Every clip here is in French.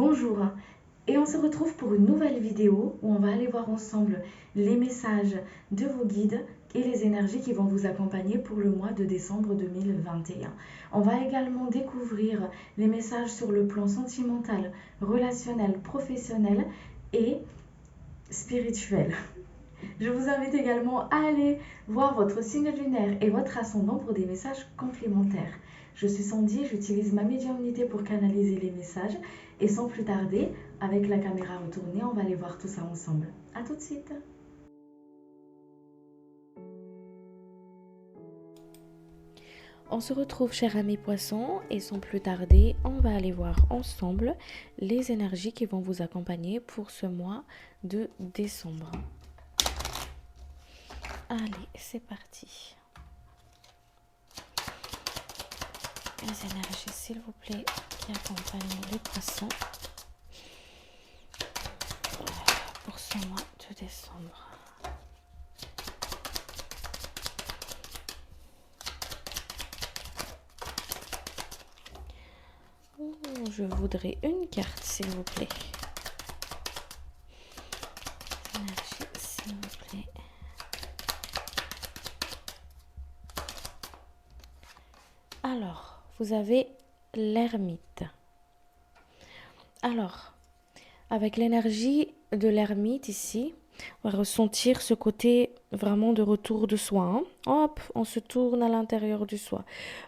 Bonjour, et on se retrouve pour une nouvelle vidéo où on va aller voir ensemble les messages de vos guides et les énergies qui vont vous accompagner pour le mois de décembre 2021. On va également découvrir les messages sur le plan sentimental, relationnel, professionnel et spirituel. Je vous invite également à aller voir votre signe lunaire et votre ascendant pour des messages complémentaires. Je suis Sandy, j'utilise ma médiumnité pour canaliser les messages et sans plus tarder, avec la caméra retournée, on va aller voir tout ça ensemble. A tout de suite. On se retrouve, chers amis poissons, et sans plus tarder, on va aller voir ensemble les énergies qui vont vous accompagner pour ce mois de décembre. Allez, c'est parti. Les énergies, s'il vous plaît, qui accompagnent les poissons pour ce mois de décembre. Je voudrais une carte, s'il vous plaît. Énergie, s'il vous plaît. Alors, vous avez l'ermite. Alors, avec l'énergie de l'ermite ici, on va ressentir ce côté vraiment de retour de soi. Hein. Hop, on se tourne à l'intérieur du soi.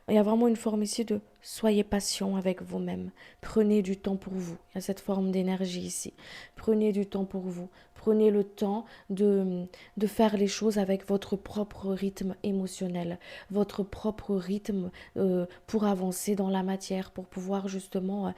Il y a vraiment une forme ici de soyez patient avec vous-même. Prenez du temps pour vous. Il y a cette forme d'énergie ici. Prenez du temps pour vous. Prenez le temps de faire les choses avec votre propre rythme émotionnel, votre propre rythme pour avancer dans la matière, pour pouvoir justement,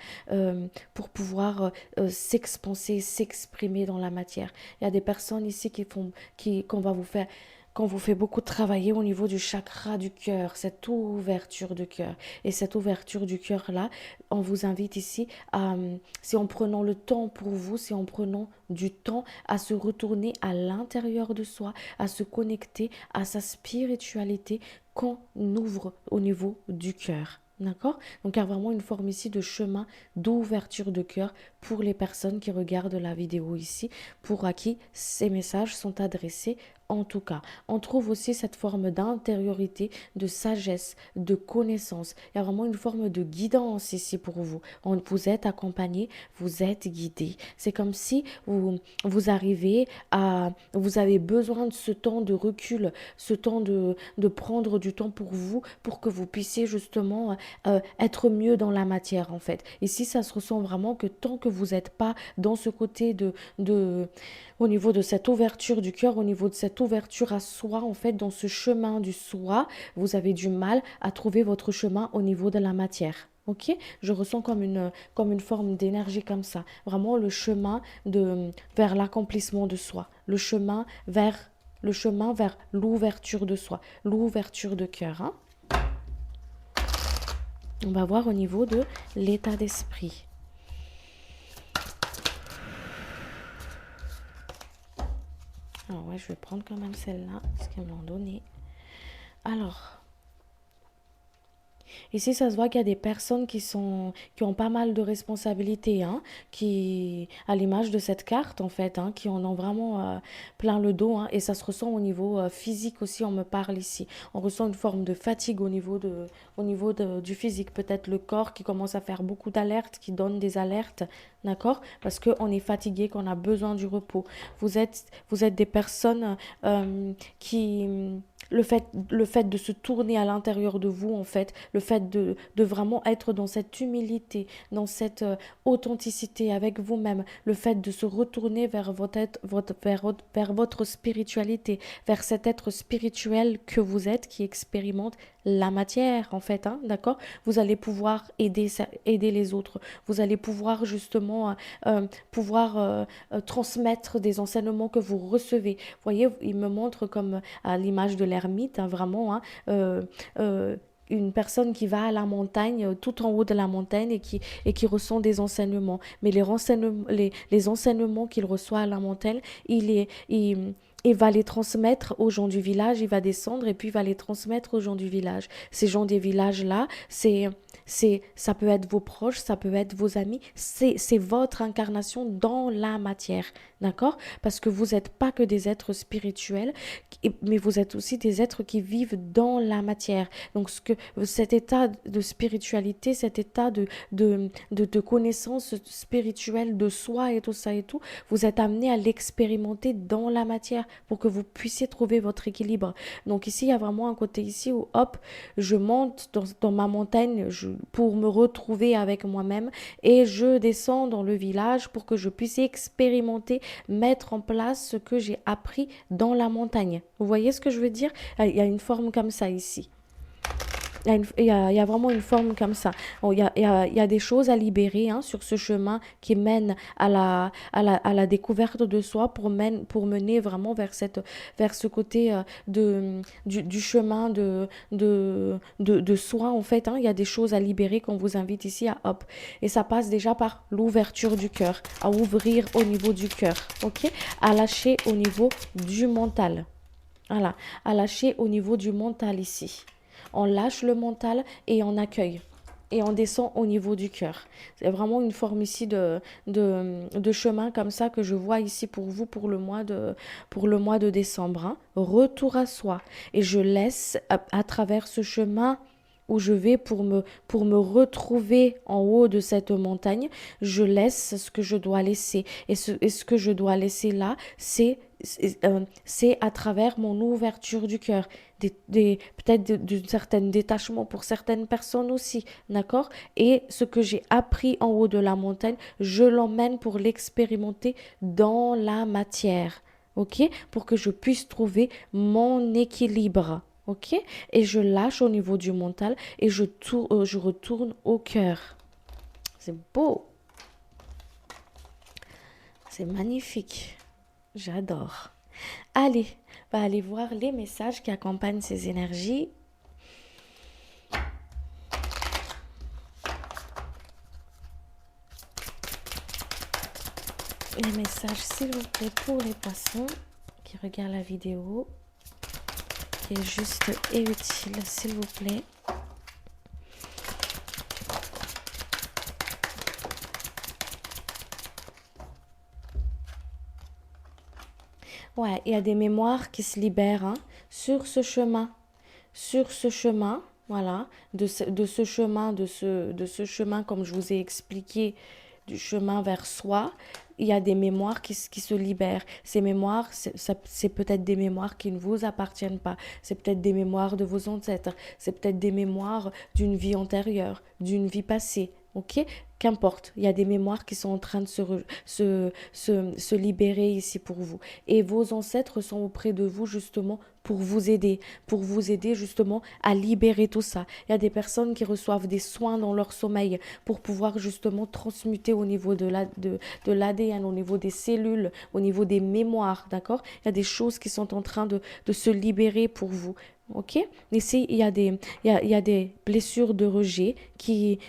s'expanser, s'exprimer dans la matière. Il y a des personnes ici qu'on va vous faire, qu'on vous fait beaucoup travailler au niveau du chakra du cœur, cette ouverture de cœur. Et cette ouverture du cœur-là, on vous invite ici à, c'est en prenant le temps pour vous, c'est en prenant du temps à se retourner à l'intérieur de soi, à se connecter à sa spiritualité qu'on ouvre au niveau du cœur. D'accord? Donc il y a vraiment une forme ici de chemin d'ouverture de cœur pour les personnes qui regardent la vidéo ici, pour à qui ces messages sont adressés. En tout cas, on trouve aussi cette forme d'intériorité, de sagesse, de connaissance. Il y a vraiment une forme de guidance ici pour vous. Vous êtes accompagné, vous êtes guidé. C'est comme si vous arrivez à... Vous avez besoin de ce temps de recul, ce temps de prendre du temps pour vous, pour que vous puissiez justement être mieux dans la matière en fait. Ici, ça se ressent vraiment que tant que vous n'êtes pas dans ce côté au niveau de cette ouverture du cœur, au niveau de cette ouverture à soi, en fait, dans ce chemin du soi, vous avez du mal à trouver votre chemin au niveau de la matière. Ok, je ressens comme une forme d'énergie comme ça. Vraiment le chemin vers l'accomplissement de soi. Le chemin vers l'ouverture de soi. L'ouverture de cœur. Hein. On va voir au niveau de l'état d'esprit. Alors ouais, je vais prendre quand même celle-là, parce qu'elles me l'ont donnée. Alors, ici, ça se voit qu'il y a des personnes qui ont pas mal de responsabilités, hein, à l'image de cette carte, en fait, hein, qui en ont vraiment plein le dos, hein, et ça se ressent au niveau physique aussi, on me parle ici. On ressent une forme de fatigue au niveau du physique, peut-être le corps qui commence à faire beaucoup d'alertes, qui donne des alertes, d'accord? Parce qu'on est fatigué, qu'on a besoin du repos. Vous êtes des personnes qui... Le fait de se tourner à l'intérieur de vous, en fait, le fait de vraiment être dans cette humilité, dans cette authenticité avec vous-même, le fait de se retourner vers vers votre spiritualité, vers cet être spirituel que vous êtes, qui expérimente la matière, en fait, hein, d'accord? Vous allez pouvoir aider les autres, vous allez pouvoir justement transmettre des enseignements que vous recevez. Vous voyez, il me montre comme à l'image de l'ermite, hein, vraiment, hein, une personne qui va à la montagne, tout en haut de la montagne et qui ressent des enseignements. Mais les enseignements qu'il reçoit à la montagne, il et va les transmettre aux gens du village. Il va descendre et puis il va les transmettre aux gens du village. Ces gens des villages-là, ça peut être vos proches, ça peut être vos amis. C'est votre incarnation dans la matière, d'accord? Parce que vous n'êtes pas que des êtres spirituels, mais vous êtes aussi des êtres qui vivent dans la matière. Donc cet état de spiritualité, cet état de connaissance spirituelle de soi et tout ça et tout, vous êtes amené à l'expérimenter dans la matière pour que vous puissiez trouver votre équilibre. Donc ici, il y a vraiment un côté ici où, hop, je monte dans ma montagne pour me retrouver avec moi-même et je descends dans le village pour que je puisse expérimenter, mettre en place ce que j'ai appris dans la montagne. Vous voyez ce que je veux dire? Il y a une forme comme ça ici. Il y a vraiment une forme comme ça. Bon, il y a des choses à libérer hein, sur ce chemin qui mène à la découverte de soi pour mener vraiment vers ce côté du chemin de soi en fait. Hein. Il y a des choses à libérer qu'on vous invite ici à hop. Et ça passe déjà par l'ouverture du cœur, à ouvrir au niveau du cœur, ok? À lâcher au niveau du mental. Voilà, à lâcher au niveau du mental ici. On lâche le mental et on accueille. Et on descend au niveau du cœur. C'est vraiment une forme ici de chemin comme ça que je vois ici pour vous pour le mois de décembre. Hein. Retour à soi. Et je laisse à travers ce chemin où je vais pour me retrouver en haut de cette montagne, je laisse ce que je dois laisser. Et ce que je dois laisser là, c'est à travers mon ouverture du cœur, peut-être d'un certain détachement pour certaines personnes aussi, d'accord? Et ce que j'ai appris en haut de la montagne, je l'emmène pour l'expérimenter dans la matière, ok? Pour que je puisse trouver mon équilibre. Ok? Et je lâche au niveau du mental et je retourne au cœur. C'est beau. C'est magnifique. J'adore. Allez, on va aller voir les messages qui accompagnent ces énergies. Les messages, s'il vous plaît, pour les poissons qui regardent la vidéo. Qui est juste et utile, s'il vous plaît. Ouais, il y a des mémoires qui se libèrent hein, sur ce chemin. Sur ce chemin, voilà, de ce chemin, comme je vous ai expliqué, du chemin vers soi, il y a des mémoires qui se libèrent. Ces mémoires, c'est peut-être des mémoires qui ne vous appartiennent pas. C'est peut-être des mémoires de vos ancêtres. C'est peut-être des mémoires d'une vie antérieure, d'une vie passée. Ok? Qu'importe, il y a des mémoires qui sont en train de se libérer ici pour vous. Et vos ancêtres sont auprès de vous justement pour vous aider justement à libérer tout ça. Il y a des personnes qui reçoivent des soins dans leur sommeil pour pouvoir justement transmuter au niveau de l'ADN, au niveau des cellules, au niveau des mémoires, d'accord? Il y a des choses qui sont en train de se libérer pour vous. Ok? Ici, il y a des blessures de rejet qui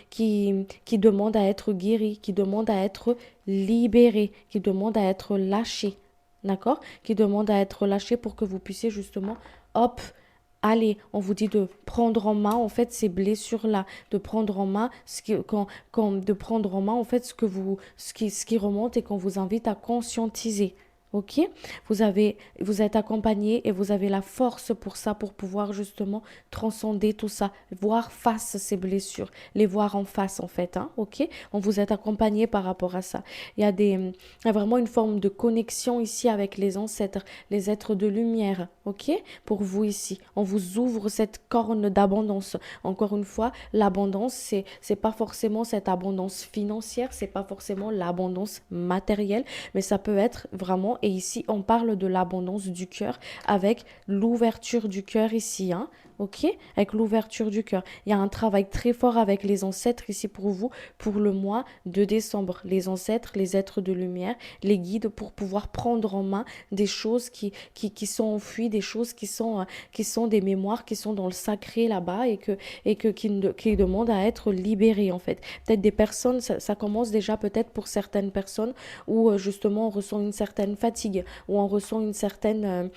demandent à être guéries, qui demandent à être libérées, qui demandent à être lâchées. D'accord? Qui demandent à être lâchées pour que vous puissiez justement, hop, allez, on vous dit de prendre en main en fait ces blessures-là, de prendre en main de prendre en main en fait ce qui remonte et qu'on vous invite à conscientiser. Ok? Vous êtes accompagné et vous avez la force pour ça, pour pouvoir justement transcender tout ça, voir face ces blessures, les voir en face en fait, hein? Ok? On vous est accompagné par rapport à ça. Il y a vraiment une forme de connexion ici avec les ancêtres, les êtres de lumière, ok? Pour vous ici, on vous ouvre cette corne d'abondance. Encore une fois, l'abondance, c'est pas forcément cette abondance financière, c'est pas forcément l'abondance matérielle, mais ça peut être vraiment. Et ici, on parle de l'abondance du cœur avec l'ouverture du cœur ici, hein, ok? Avec l'ouverture du cœur. Il y a un travail très fort avec les ancêtres ici pour vous, pour le mois de décembre. Les ancêtres, les êtres de lumière, les guides pour pouvoir prendre en main des choses qui sont enfuies, des choses qui sont des mémoires, qui sont dans le sacré là-bas qui demandent à être libérées en fait. Peut-être des personnes, ça commence déjà peut-être pour certaines personnes où justement on ressent une certaine fatigue, où on ressent une certaine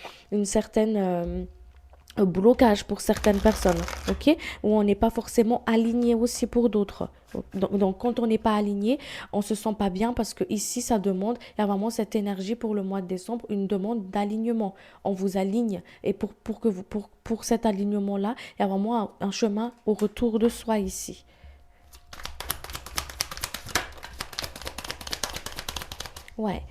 blocage pour certaines personnes, ok? Où on n'est pas forcément aligné aussi pour d'autres. Donc, quand on n'est pas aligné, on se sent pas bien parce que ici, ça demande, il y a vraiment cette énergie pour le mois de décembre, une demande d'alignement. On vous aligne et pour cet alignement-là, il y a vraiment un chemin au retour de soi ici. Ouais.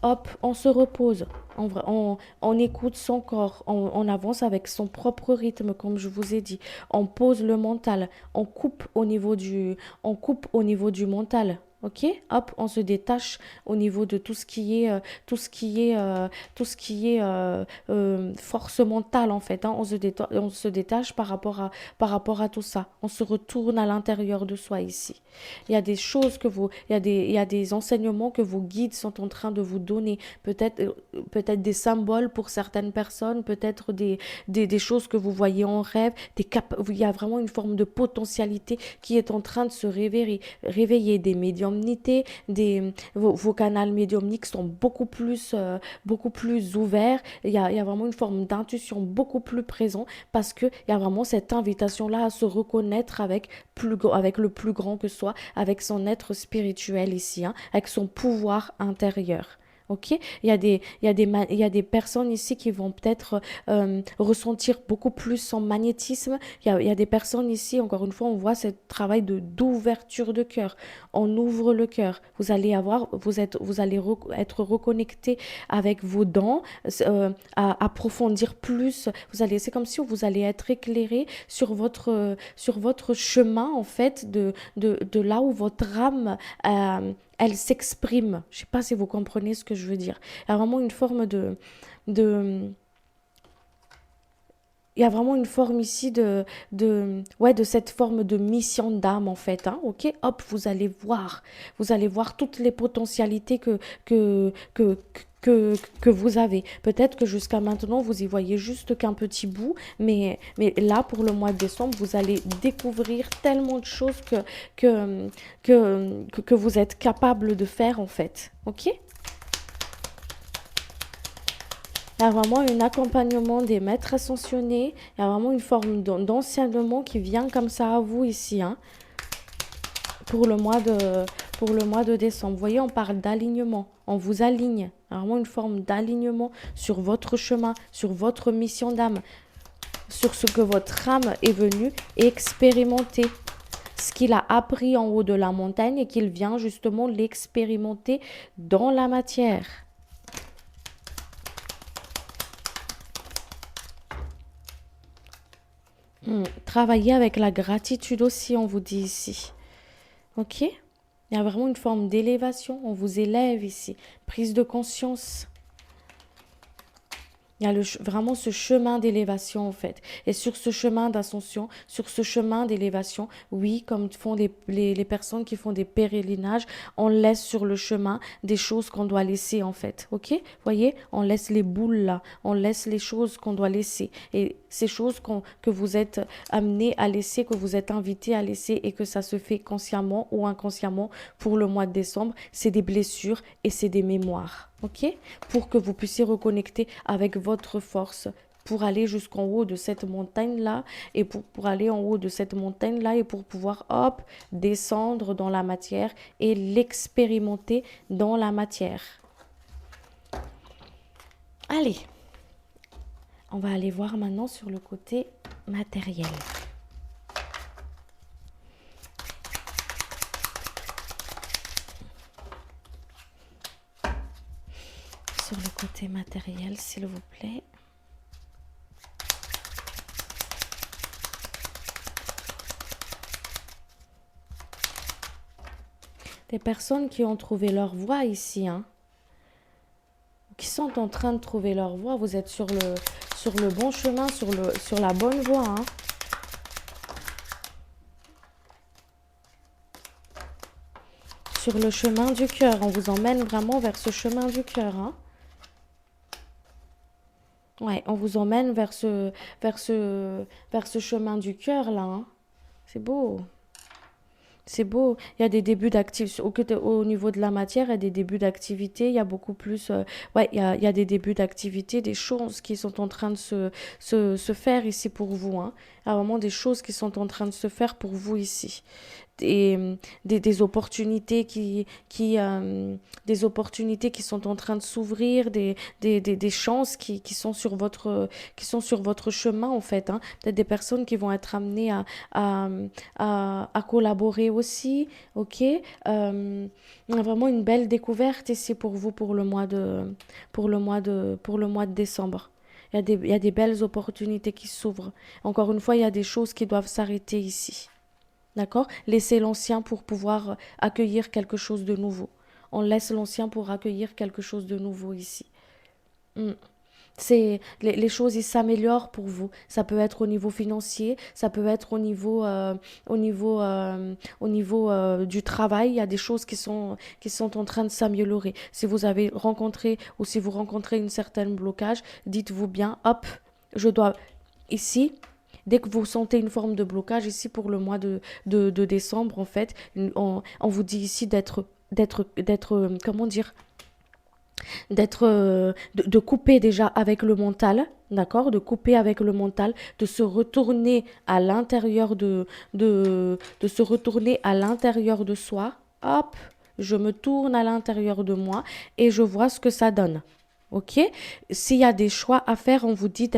Hop, on se repose, on écoute son corps, on avance avec son propre rythme, comme je vous ai dit. On pose le mental, on coupe au niveau du mental. Ok, hop, on se détache au niveau de tout ce qui est force mentale en fait. Hein. On se détache par rapport à tout ça. On se retourne à l'intérieur de soi ici. Il y a des choses il y a des enseignements que vos guides sont en train de vous donner. Peut-être des symboles pour certaines personnes, peut-être des choses que vous voyez en rêve. Il y a vraiment une forme de potentialité qui est en train de se réveiller des médiumnités, vos canaux médiumniques sont beaucoup plus ouverts. Il y a vraiment une forme d'intuition beaucoup plus présente parce qu'il y a vraiment cette invitation-là à se reconnaître avec le plus grand que soi, avec son être spirituel ici, hein, avec son pouvoir intérieur. Ok, il y a des personnes ici qui vont peut-être ressentir beaucoup plus son magnétisme. Il y a des personnes ici, encore une fois, on voit ce travail d'ouverture de cœur. On ouvre le cœur. Vous allez être reconnecté avec vos dents, à approfondir plus. C'est comme si vous allez être éclairé sur votre chemin, en fait, de là où votre âme, elle s'exprime. Je ne sais pas si vous comprenez ce que je veux dire. Il y a vraiment une forme de il y a vraiment une forme ici ouais, de cette forme de mission d'âme en fait, hein, ok, hop, vous allez voir toutes les potentialités que, que, que vous avez. Peut-être que jusqu'à maintenant, vous y voyez juste qu'un petit bout, mais là, pour le mois de décembre, vous allez découvrir tellement de choses que vous êtes capable de faire en fait, ok. Il y a vraiment un accompagnement des maîtres ascensionnés. Il y a vraiment une forme d'enseignement qui vient comme ça à vous ici, hein, pour le mois pour le mois de décembre. Vous voyez, on parle d'alignement. On vous aligne. Il y a vraiment une forme d'alignement sur votre chemin, sur votre mission d'âme, sur ce que votre âme est venue expérimenter. Ce qu'il a appris en haut de la montagne et qu'il vient justement l'expérimenter dans la matière. Travailler avec la gratitude aussi, on vous dit ici. Ok? Il y a vraiment une forme d'élévation. On vous élève ici. Prise de conscience. Il y a vraiment ce chemin d'élévation en fait. Et sur ce chemin d'ascension, sur ce chemin d'élévation, oui, comme font les personnes qui font des pèlerinages, on laisse sur le chemin des choses qu'on doit laisser en fait. Ok? Voyez, on laisse les boules là, on laisse les choses qu'on doit laisser. Et ces choses que vous êtes amenés à laisser, que vous êtes invités à laisser et que ça se fait consciemment ou inconsciemment pour le mois de décembre, c'est des blessures et c'est des mémoires. Ok, pour que vous puissiez reconnecter avec votre force, pour aller jusqu'en haut de cette montagne-là, et pour aller en haut de cette montagne-là, et pour pouvoir, hop, descendre dans la matière et l'expérimenter dans la matière. Allez, on va aller voir maintenant sur le côté matériel. Sur le côté matériel, s'il vous plaît. Des personnes qui ont trouvé leur voie ici, hein, qui sont en train de trouver leur voie. Vous êtes sur le bon chemin, sur la bonne voie, hein. Sur le chemin du cœur. On vous emmène vraiment vers ce chemin du cœur, hein. Ouais, on vous emmène vers ce chemin du cœur, là, hein. C'est beau. C'est beau. Il y a des débuts d'activité. Au niveau de la matière, il y a des débuts d'activité. Il y a beaucoup plus. Ouais, il y a des débuts d'activité, des choses qui sont en train de se faire ici pour vous, hein. Il y a vraiment des choses qui sont en train de se faire pour vous ici. Des opportunités des opportunités qui sont en train de s'ouvrir, des chances qui sont sur votre chemin en fait, hein. Peut-être des personnes qui vont être amenées à, à collaborer aussi, ok. On a vraiment une belle découverte ici pour vous pour le mois de décembre. Il y a des belles opportunités qui s'ouvrent. Encore une fois, il y a des choses qui doivent s'arrêter ici. D'accord? Laissez l'ancien pour pouvoir accueillir quelque chose de nouveau. On laisse l'ancien pour accueillir quelque chose de nouveau ici. Mm. Les choses ils s'améliorent pour vous. Ça peut être au niveau financier, ça peut être au niveau du travail. Il y a des choses qui sont en train de s'améliorer. Si vous avez rencontré ou si vous rencontrez une certaine blocage, dites-vous bien, hop, je dois ici. Dès que vous sentez une forme de blocage ici pour le mois de décembre, en fait, on vous dit ici comment dire, de couper déjà avec le mental, d'accord, de couper avec le mental, de se retourner à l'intérieur de se retourner à l'intérieur de soi. Hop, je me tourne à l'intérieur de moi et je vois ce que ça donne. Ok? S'il y a des choix à faire, on vous dit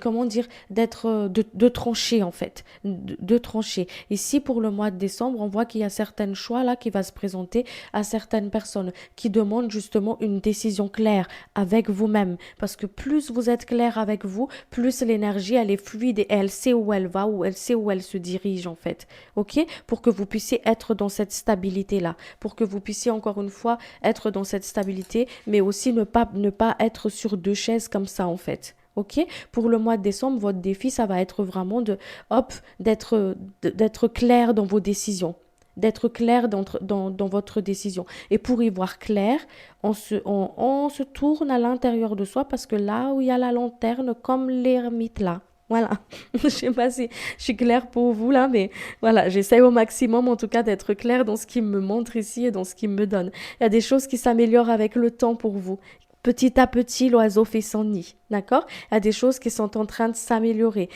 comment dire, de trancher en fait, de trancher. Ici pour le mois de décembre, on voit qu'il y a certains choix là qui va se présenter à certaines personnes qui demandent justement une décision claire avec vous-même, parce que plus vous êtes clair avec vous, plus l'énergie elle est fluide et elle sait où elle va, où elle sait où elle se dirige en fait. Ok, pour que vous puissiez être dans cette stabilité là, pour que vous puissiez encore une fois être dans cette stabilité, mais aussi ne pas être sur deux chaises comme ça en fait. Ok? Pour le mois de décembre, votre défi, ça va être vraiment hop, d'être clair dans vos décisions. D'être clair dans votre décision. Et pour y voir clair, on se tourne à l'intérieur de soi parce que là où il y a la lanterne, comme l'ermite là, voilà. Je sais pas si je suis claire pour vous là, mais voilà, j'essaie au maximum en tout cas d'être claire dans ce qui me montre ici et dans ce qui me donne. Il y a des choses qui s'améliorent avec le temps pour vous. Petit à petit, l'oiseau fait son nid, d'accord? Il y a des choses qui sont en train de s'améliorer.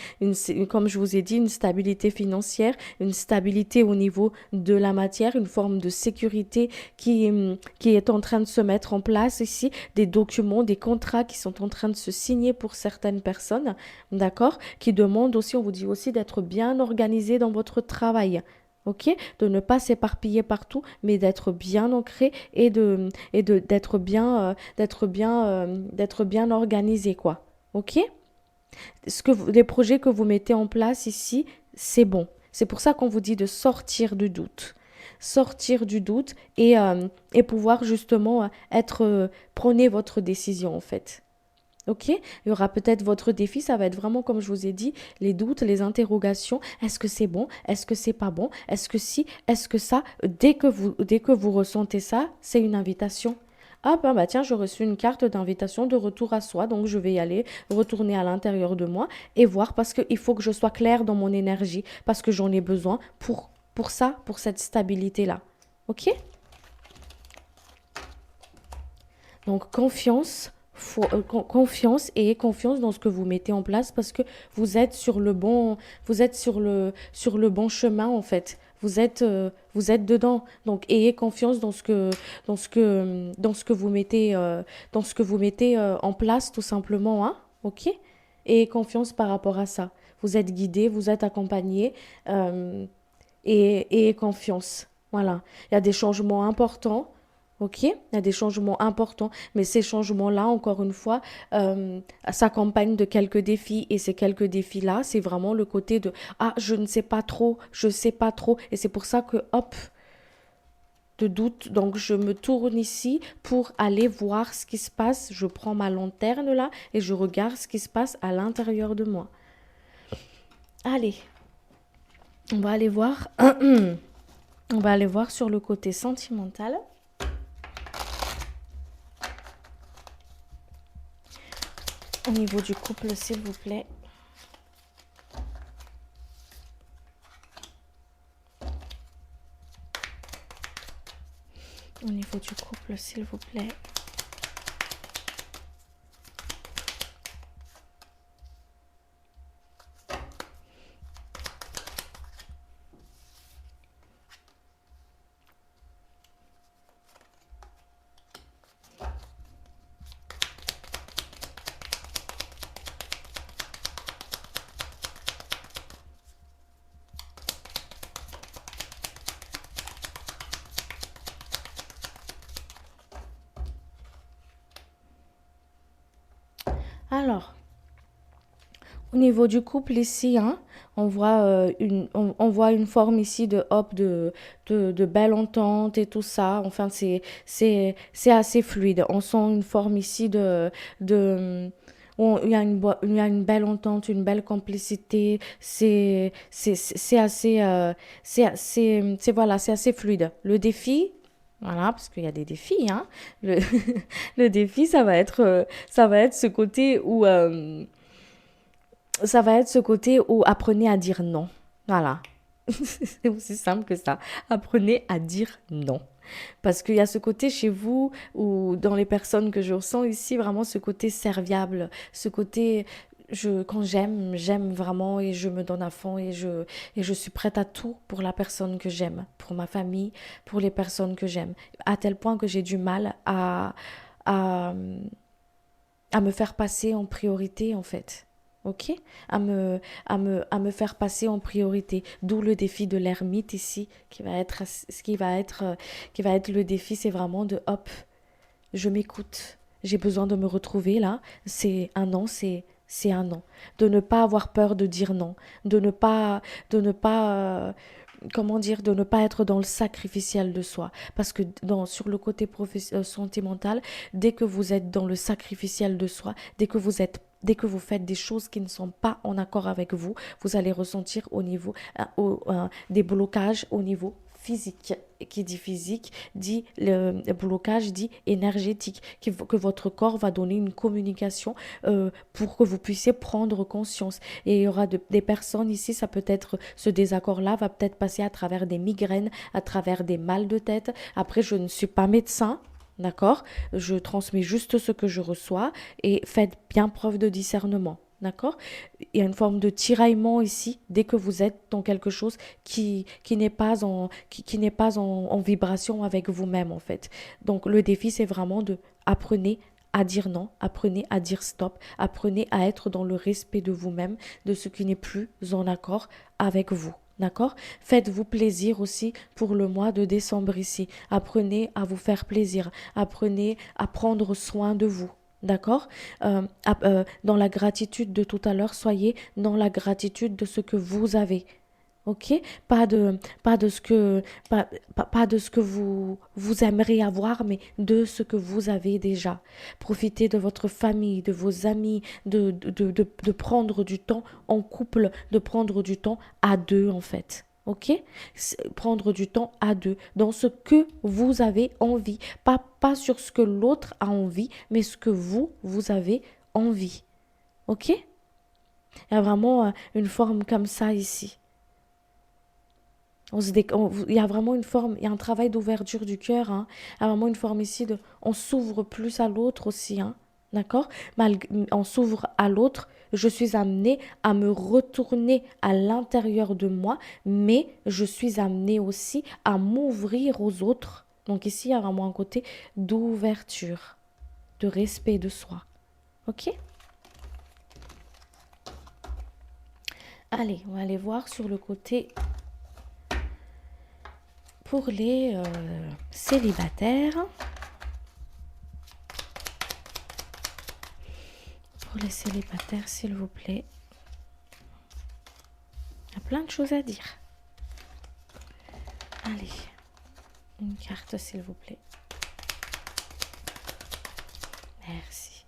Comme je vous ai dit, une stabilité financière, une stabilité au niveau de la matière, une forme de sécurité qui est en train de se mettre en place ici, des documents, des contrats qui sont en train de se signer pour certaines personnes, d'accord? Qui demandent aussi, on vous dit aussi d'être bien organisé dans votre travail. Ok, de ne pas s'éparpiller partout, mais d'être bien ancré d'être bien organisé, quoi. Ok, les projets que vous mettez en place ici, c'est bon. C'est pour ça qu'on vous dit de sortir du doute et pouvoir justement prenez votre décision en fait. Ok, il y aura peut-être votre défi, ça va être vraiment comme je vous ai dit, les doutes, les interrogations. Est-ce que c'est bon? Est-ce que c'est pas bon? Est-ce que si? Est-ce que ça? Dès que vous ressentez ça, c'est une invitation. Ah bah tiens, j'ai reçu une carte d'invitation de retour à soi, donc je vais y aller, retourner à l'intérieur de moi et voir parce qu'il faut que je sois claire dans mon énergie, parce que j'en ai besoin pour ça, pour cette stabilité-là. Ok? Donc confiance et confiance dans ce que vous mettez en place parce que vous êtes sur le bon chemin en fait. Vous êtes dedans. Donc ayez confiance dans ce que vous mettez en place tout simplement, hein. Ok? Ayez confiance par rapport à ça. Vous êtes guidé, vous êtes accompagné et confiance. Voilà. Il y a des changements importants. Ok, il y a des changements importants, mais ces changements-là, encore une fois, s'accompagnent de quelques défis, et ces quelques défis-là, c'est vraiment le côté de ah, je ne sais pas trop, je sais pas trop, et c'est pour ça que hop, de doute. Donc, je me tourne ici pour aller voir ce qui se passe. Je prends ma lanterne là et je regarde ce qui se passe à l'intérieur de moi. Allez, on va aller voir. On va aller voir sur le côté sentimental. Au niveau du couple, s'il vous plaît. Au niveau du couple, s'il vous plaît. Alors, au niveau du couple ici, hein, on voit une forme ici de hop, de belle entente et tout ça. Enfin, c'est assez fluide. On sent une forme ici de il y a il y a une belle entente, une belle complicité. C'est assez, voilà, c'est assez fluide. Le défi, voilà, parce qu'il y a des défis, hein. Le, le défi, ça va être ce côté où, apprenez à dire non. Voilà. C'est aussi simple que ça. Apprenez à dire non. Parce qu'il y a ce côté chez vous, ou dans les personnes que je ressens ici, vraiment ce côté serviable, ce côté, quand j'aime vraiment et je me donne à fond et je suis prête à tout pour la personne que j'aime, pour ma famille, pour les personnes que j'aime. À tel point que j'ai du mal à, à me faire passer en priorité, en fait. Ok, à me faire passer en priorité, d'où le défi de l'ermite ici qui va être le défi, c'est vraiment de hop, je m'écoute, j'ai besoin de me retrouver là, c'est un non, c'est un non, de ne pas avoir peur de dire non, de ne pas comment dire, de ne pas être dans le sacrificiel de soi. Parce que sur le côté sentimental, dès que vous êtes dans le sacrificiel de soi, dès que vous faites des choses qui ne sont pas en accord avec vous, vous allez ressentir au niveau des blocages au niveau physique. Qui dit physique dit le blocage dit énergétique, que votre corps va donner une communication pour que vous puissiez prendre conscience. Et il y aura des personnes ici, ça peut être, ce désaccord-là va peut-être passer à travers des migraines, à travers des mal de tête. Après, je ne suis pas médecin. D'accord? Je transmets juste ce que je reçois et faites bien preuve de discernement. D'accord? Il y a une forme de tiraillement ici dès que vous êtes dans quelque chose qui n'est pas qui n'est pas en vibration avec vous-même en fait. Donc le défi c'est vraiment de apprenez à dire non, apprenez à dire stop, apprenez à être dans le respect de vous-même, de ce qui n'est plus en accord avec vous. D'accord? Faites-vous plaisir aussi pour le mois de décembre ici. Apprenez à vous faire plaisir. Apprenez à prendre soin de vous. D'accord? Dans la gratitude de tout à l'heure, soyez dans la gratitude de ce que vous avez. Ok? Pas de ce que vous aimeriez avoir, mais de ce que vous avez déjà. Profitez de votre famille, de vos amis, de prendre du temps en couple, de prendre du temps à deux, en fait. Ok? Prendre du temps à deux, dans ce que vous avez envie. Pas sur ce que l'autre a envie, mais ce que vous avez envie. Ok? Il y a vraiment une forme comme ça ici. Il y a vraiment une forme, il y a un travail d'ouverture du cœur, hein. Il y a vraiment une forme ici de, on s'ouvre plus à l'autre aussi, hein. D'accord? On s'ouvre à l'autre, je suis amenée à me retourner à l'intérieur de moi, mais je suis amenée aussi à m'ouvrir aux autres. Donc ici, il y a vraiment un côté d'ouverture, de respect de soi. Ok? Allez, on va aller voir sur le côté pour les célibataires. Pour les célibataires, s'il vous plaît. Il y a plein de choses à dire. Allez. Une carte, s'il vous plaît. Merci.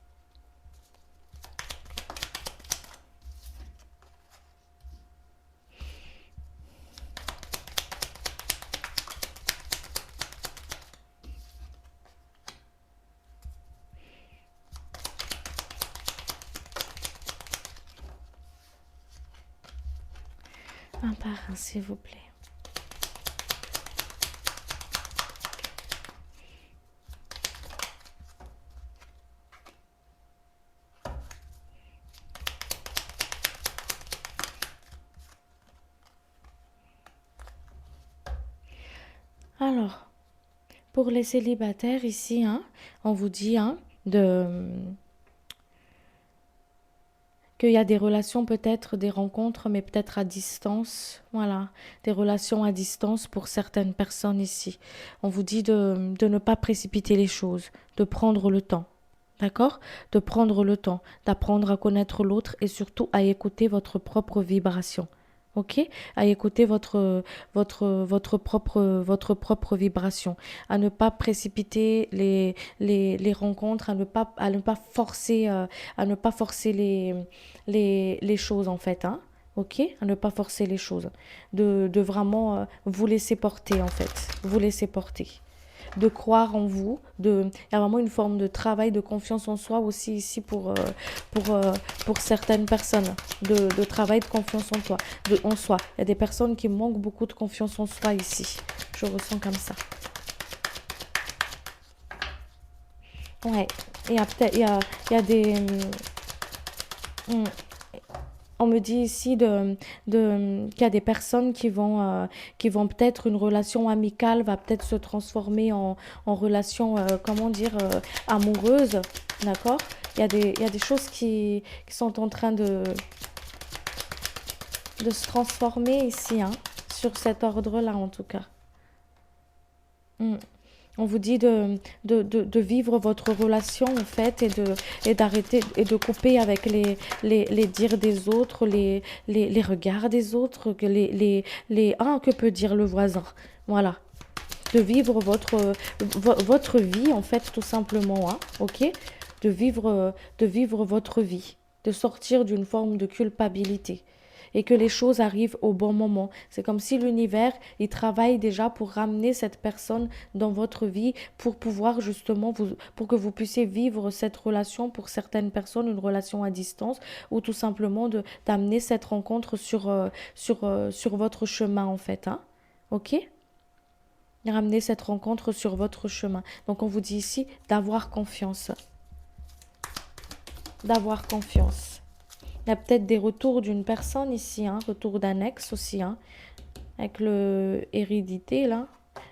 Un par un, s'il vous plaît. Alors, pour les célibataires ici, hein, on vous dit qu'il y a des relations, peut-être des rencontres, mais peut-être à distance. Voilà, des relations à distance pour certaines personnes ici. On vous dit de ne pas précipiter les choses, de prendre le temps. D'accord? De prendre le temps, d'apprendre à connaître l'autre et surtout à écouter votre propre vibration. Ok? À écouter votre propre vibration. À ne pas précipiter les rencontres, à ne pas forcer, les choses en fait. Hein? Ok? À ne pas forcer les choses. De vraiment vous laisser porter en fait. Vous laisser porter de croire en vous, il y a vraiment une forme de travail, de confiance en soi aussi ici pour certaines personnes, de travail de confiance en toi, en soi. Il y a des personnes qui manquent beaucoup de confiance en soi ici. Je ressens comme ça. Ouais, il y a des... hum, on me dit ici qu'il y a des personnes qui vont peut-être, une relation amicale va peut-être se transformer en relation, comment dire, amoureuse, d'accord? Il y a des choses qui sont en train de se transformer ici, hein, sur cet ordre-là en tout cas. Mm. On vous dit de vivre votre relation en fait et d'arrêter et de couper avec les dires des autres, les regards des autres, que peut dire le voisin. Voilà. De vivre votre vie en fait tout simplement, hein, ok? De vivre votre vie, de sortir d'une forme de culpabilité et que les choses arrivent au bon moment. C'est comme si l'univers, il travaille déjà pour ramener cette personne dans votre vie pour pouvoir justement pour que vous puissiez vivre cette relation pour certaines personnes, une relation à distance ou tout simplement d'amener cette rencontre sur votre chemin en fait, hein. Ok? Ramener cette rencontre sur votre chemin. Donc on vous dit ici d'avoir confiance. D'avoir confiance. Il y a peut-être des retours d'une personne ici, hein, retour d'un ex aussi, hein, avec le hérédité là.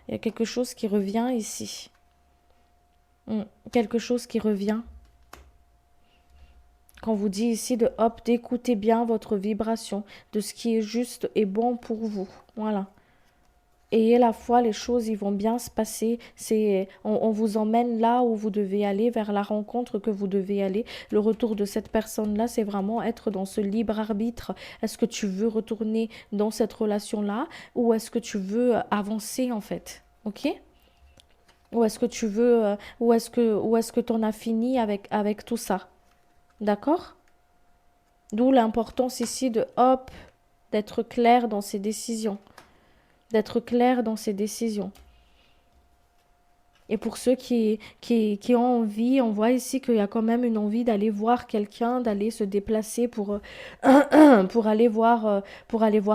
Il y a quelque chose qui revient ici. Quelque chose qui revient. Quand on vous dit ici d'écouter bien votre vibration, de ce qui est juste et bon pour vous. Voilà. Ayez la foi, les choses ils vont bien se passer. On vous emmène là où vous devez aller, vers la rencontre que vous devez aller. Le retour de cette personne-là, c'est vraiment être dans ce libre arbitre. Est-ce que tu veux retourner dans cette relation-là ou est-ce que tu veux avancer en fait? Ok? Ou est-ce que tu veux, ou est-ce que t'en as fini avec tout ça? D'accord? D'où l'importance ici d'être clair dans ses décisions. D'être clair dans ses décisions. Et pour ceux qui ont envie, on voit ici qu'il y a quand même une envie d'aller voir quelqu'un, d'aller se déplacer pour aller voir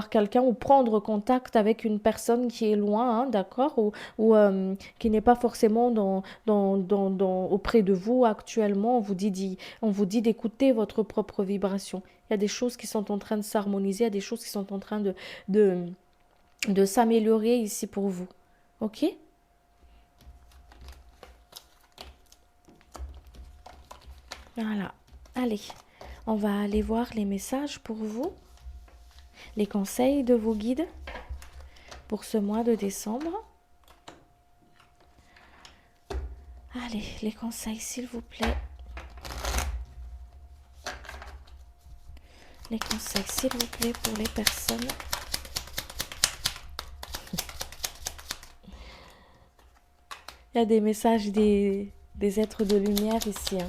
quelqu'un ou prendre contact avec une personne qui est loin, hein, d'accord, ou qui n'est pas forcément auprès de vous actuellement. On vous dit d'écouter votre propre vibration. Il y a des choses qui sont en train de s'harmoniser, il y a des choses qui sont en train de s'améliorer ici pour vous. Ok? Voilà. Allez, on va aller voir les messages pour vous, les conseils de vos guides pour ce mois de décembre. Allez, les conseils s'il vous plaît. Les conseils s'il vous plaît pour les personnes. Il y a des messages des êtres de lumière ici, hein.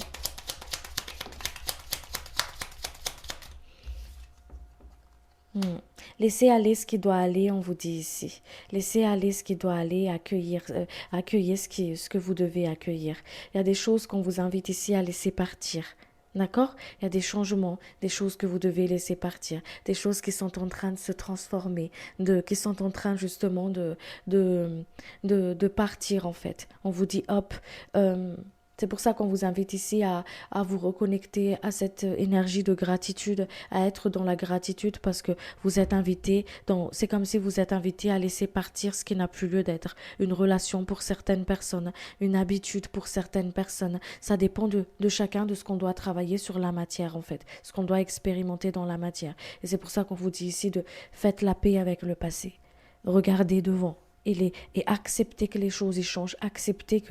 Hmm. Laissez aller ce qui doit aller, on vous dit ici. Laissez aller ce qui doit aller, accueillez ce que vous devez accueillir. Il y a des choses qu'on vous invite ici à laisser partir. D'accord? Il y a des changements, des choses que vous devez laisser partir, des choses qui sont en train de se transformer, qui sont en train justement de, de partir en fait. On vous dit hop, c'est pour ça qu'on vous invite ici à vous reconnecter à cette énergie de gratitude, à être dans la gratitude parce que vous êtes invité, c'est comme si vous êtes invité à laisser partir ce qui n'a plus lieu d'être. Une relation pour certaines personnes, une habitude pour certaines personnes. Ça dépend de chacun, de ce qu'on doit travailler sur la matière en fait, ce qu'on doit expérimenter dans la matière. Et c'est pour ça qu'on vous dit ici de faites la paix avec le passé. Regardez devant. Et accepter que les choses y changent, accepter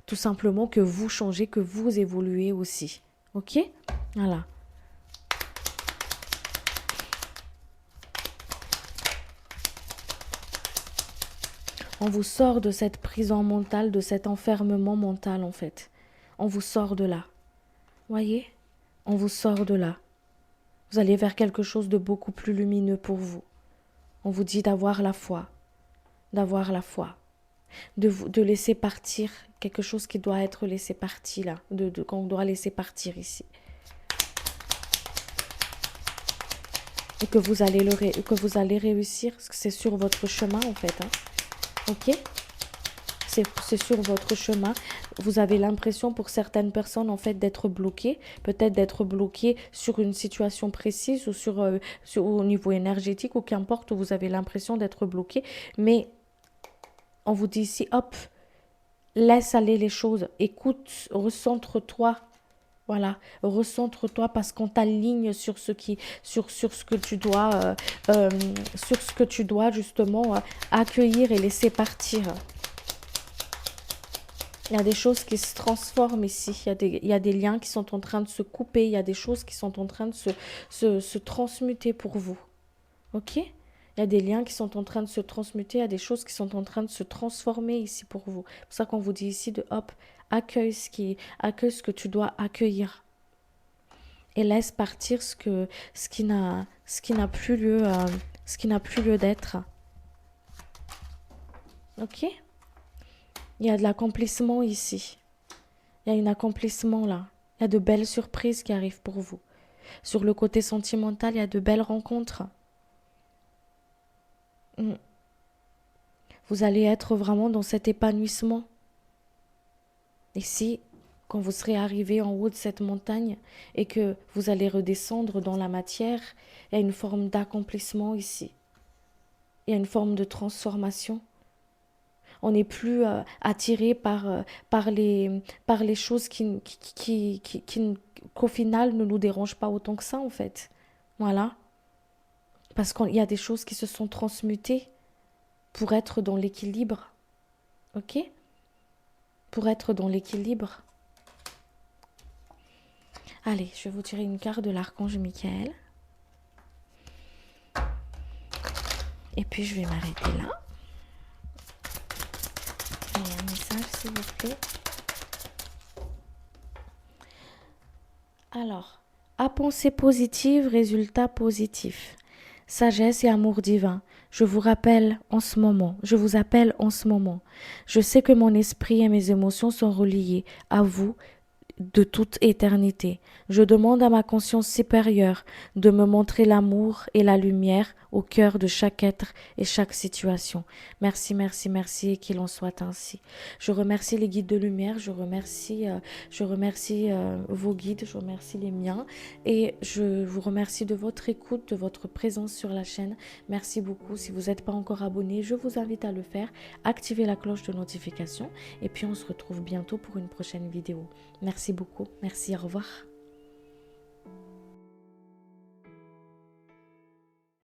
tout simplement que vous changez, que vous évoluez aussi. Ok? Voilà. On vous sort de cette prison mentale, de cet enfermement mental en fait. On vous sort de là. Voyez? On vous sort de là. Vous allez vers quelque chose de beaucoup plus lumineux pour vous. On vous dit d'avoir la foi. D'avoir la foi. De laisser partir quelque chose qui doit être laissé partir là, qu'on doit laisser partir ici. Et que vous allez réussir, parce que c'est sur votre chemin en fait. Hein. Ok? C'est sur votre chemin. Vous avez l'impression pour certaines personnes en fait d'être bloqué, peut-être d'être bloqué sur une situation précise ou au niveau énergétique ou qu'importe, vous avez l'impression d'être bloqué. Mais on vous dit ici, hop, laisse aller les choses, écoute, recentre-toi. Voilà, recentre-toi parce qu'on t'aligne sur ce que tu dois, sur ce que tu dois justement accueillir et laisser partir. Il y a des choses qui se transforment ici. Il y a des liens qui sont en train de se couper. Il y a des choses qui sont en train de se transmuter pour vous. Ok? Il y a des liens qui sont en train de se transmuter. Il y a des choses qui sont en train de se transformer ici pour vous. C'est pour ça qu'on vous dit ici de hop, accueille ce que tu dois accueillir. Et laisse partir ce qui n'a plus lieu d'être. Ok? Il y a de l'accomplissement ici. Il y a un accomplissement là. Il y a de belles surprises qui arrivent pour vous. Sur le côté sentimental, il y a de belles rencontres. Vous allez être vraiment dans cet épanouissement. Ici, quand vous serez arrivé en haut de cette montagne et que vous allez redescendre dans la matière, il y a une forme d'accomplissement ici. Il y a une forme de transformation. On n'est plus attiré par les choses qu'au final ne nous dérangent pas autant que ça en fait. Voilà. Parce qu'il y a des choses qui se sont transmutées pour être dans l'équilibre. Ok? Pour être dans l'équilibre. Allez, je vais vous tirer une carte de l'archange Michael. Et puis je vais m'arrêter là. Et un message s'il vous plaît. Alors, à pensée positive, résultat positif. Sagesse et amour divin. Je vous appelle en ce moment. Je sais que mon esprit et mes émotions sont reliés à vous de toute éternité. Je demande à ma conscience supérieure de me montrer l'amour et la lumière au cœur de chaque être et chaque situation. Merci, merci, merci et qu'il en soit ainsi. Je remercie les guides de lumière, je remercie vos guides, je remercie les miens et je vous remercie de votre écoute, de votre présence sur la chaîne. Merci beaucoup. Si vous n'êtes pas encore abonné, je vous invite à le faire. Activez la cloche de notification et puis on se retrouve bientôt pour une prochaine vidéo. Merci beaucoup. Merci, au revoir.